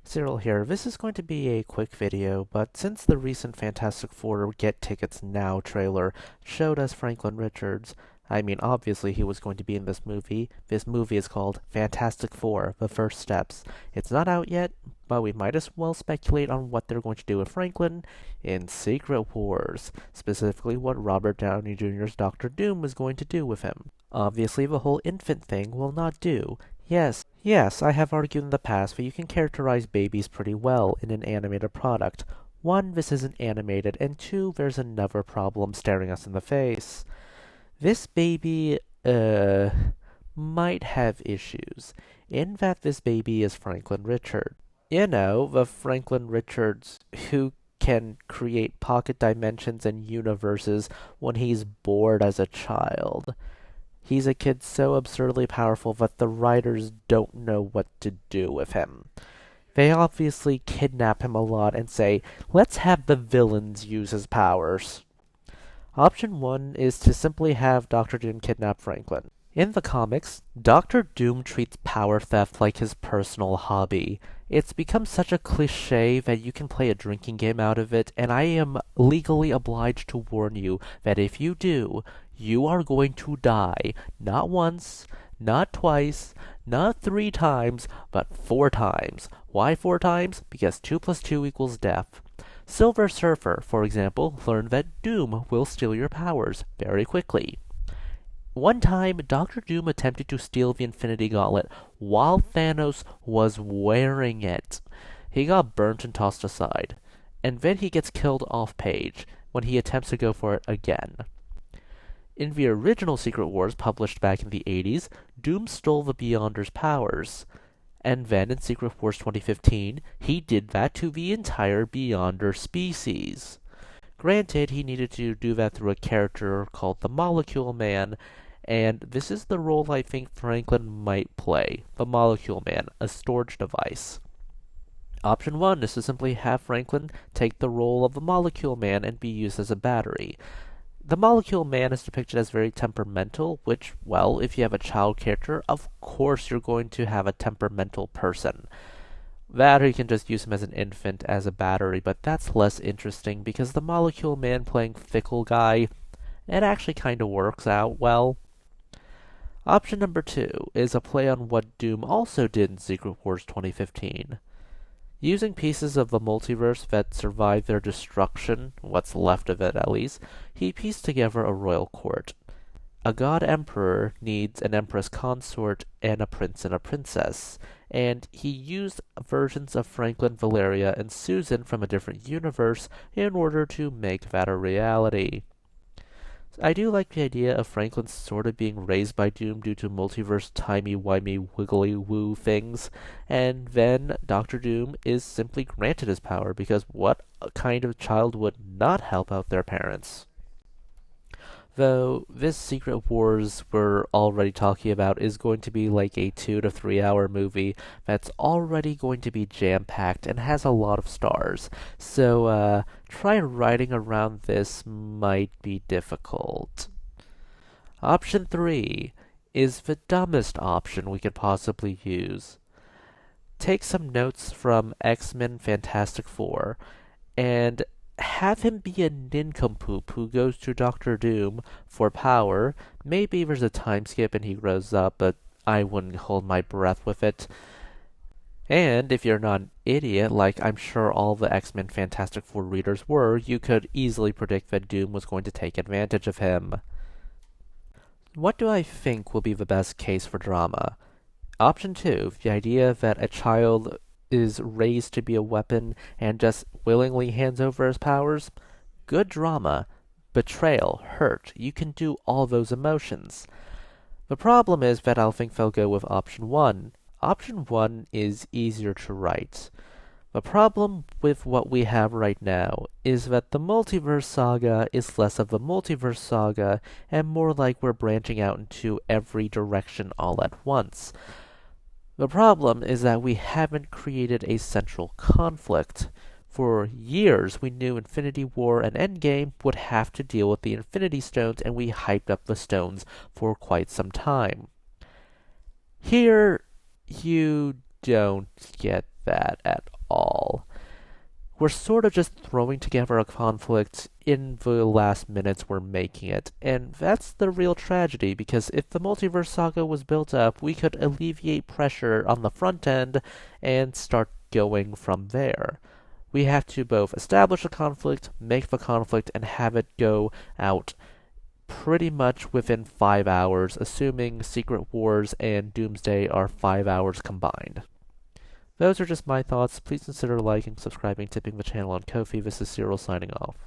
Cyril here. This is going to be a quick video, but since the recent Fantastic Four Get Tickets Now trailer showed us Franklin Richards, obviously he was going to be in this movie. This movie is called Fantastic Four, The First Steps. It's not out yet, but we might as well speculate on what they're going to do with Franklin in Secret Wars, specifically what Robert Downey Jr.'s Doctor Doom is going to do with him. Obviously, the whole infant thing will not do. Yes, I have argued in the past that you can characterize babies pretty well in an animated product. One, this isn't animated, and two, there's another problem staring us in the face. This baby, might have issues, in that this baby is Franklin Richards. You know, the Franklin Richards who can create pocket dimensions and universes when he's bored as a child. He's a kid so absurdly powerful that the writers don't know what to do with him. They obviously kidnap him a lot and say, let's have the villains use his powers. Option 1 is to simply have Doctor Doom kidnap Franklin. In the comics, Doctor Doom treats power theft like his personal hobby. It's become such a cliche that you can play a drinking game out of it, and I am legally obliged to warn you that if you do, you are going to die, not once, not twice, not 3 times, but 4 times. Why 4 times? Because 2 plus 2 equals death. Silver Surfer, for example, learned that Doom will steal your powers very quickly. One time, Doctor Doom attempted to steal the Infinity Gauntlet while Thanos was wearing it. He got burnt and tossed aside, and then he gets killed off-page when he attempts to go for it again. In the original Secret Wars published back in the 80s, Doom stole the Beyonder's powers. And then in Secret Wars 2015, he did that to the entire Beyonder species. Granted, he needed to do that through a character called the Molecule Man, and this is the role I think Franklin might play, the Molecule Man, a storage device. Option 1 is to simply have Franklin take the role of the Molecule Man and be used as a battery. The Molecule Man is depicted as very temperamental, which, well, if you have a child character, of course you're going to have a temperamental person. That or you can just use him as an infant as a battery, but that's less interesting because the Molecule Man playing Fickle Guy, it actually kind of works out well. Option number 2 is a play on what Doom also did in Secret Wars 2015. Using pieces of the multiverse that survived their destruction, what's left of it at least, he pieced together a royal court. A god emperor needs an empress consort and a prince and a princess, and he used versions of Franklin, Valeria, and Susan from a different universe in order to make that a reality. I do like the idea of Franklin sort of being raised by Doom due to multiverse timey-wimey wiggly-woo things, and then Doctor Doom is simply granted his power because what kind of child would not help out their parents? Though this Secret Wars we're already talking about is going to be like a 2 to 3 hour movie that's already going to be jam-packed and has a lot of stars. So, try writing around this might be difficult. Option 3 is the dumbest option we could possibly use. Take some notes from X-Men Fantastic Four and have him be a nincompoop who goes to Doctor Doom for power. Maybe there's a time skip and he grows up, but I wouldn't hold my breath with it. And if you're not an idiot, like I'm sure all the X-Men Fantastic Four readers were, you could easily predict that Doom was going to take advantage of him. What do I think will be the best case for drama? Option 2, the idea that a child is raised to be a weapon and just willingly hands over his powers. Good drama. Betrayal, hurt, you can do all those emotions. The problem is that I think they'll go with option 1. Option 1 is easier to write. The problem with what we have right now is that the multiverse saga is less of a multiverse saga and more like we're branching out into every direction all at once. The problem is that we haven't created a central conflict. For years, we knew Infinity War and Endgame would have to deal with the Infinity Stones, and we hyped up the stones for quite some time. Here, you don't get that at all. We're sort of just throwing together a conflict in the last minutes we're making it, and that's the real tragedy, because if the multiverse saga was built up, we could alleviate pressure on the front end and start going from there. We have to both establish a conflict, make the conflict, and have it go out pretty much within 5 hours, assuming Secret Wars and Doomsday are 5 hours combined. Those are just my thoughts. Please consider liking, subscribing, tipping the channel on Ko-fi. This is Cyril signing off.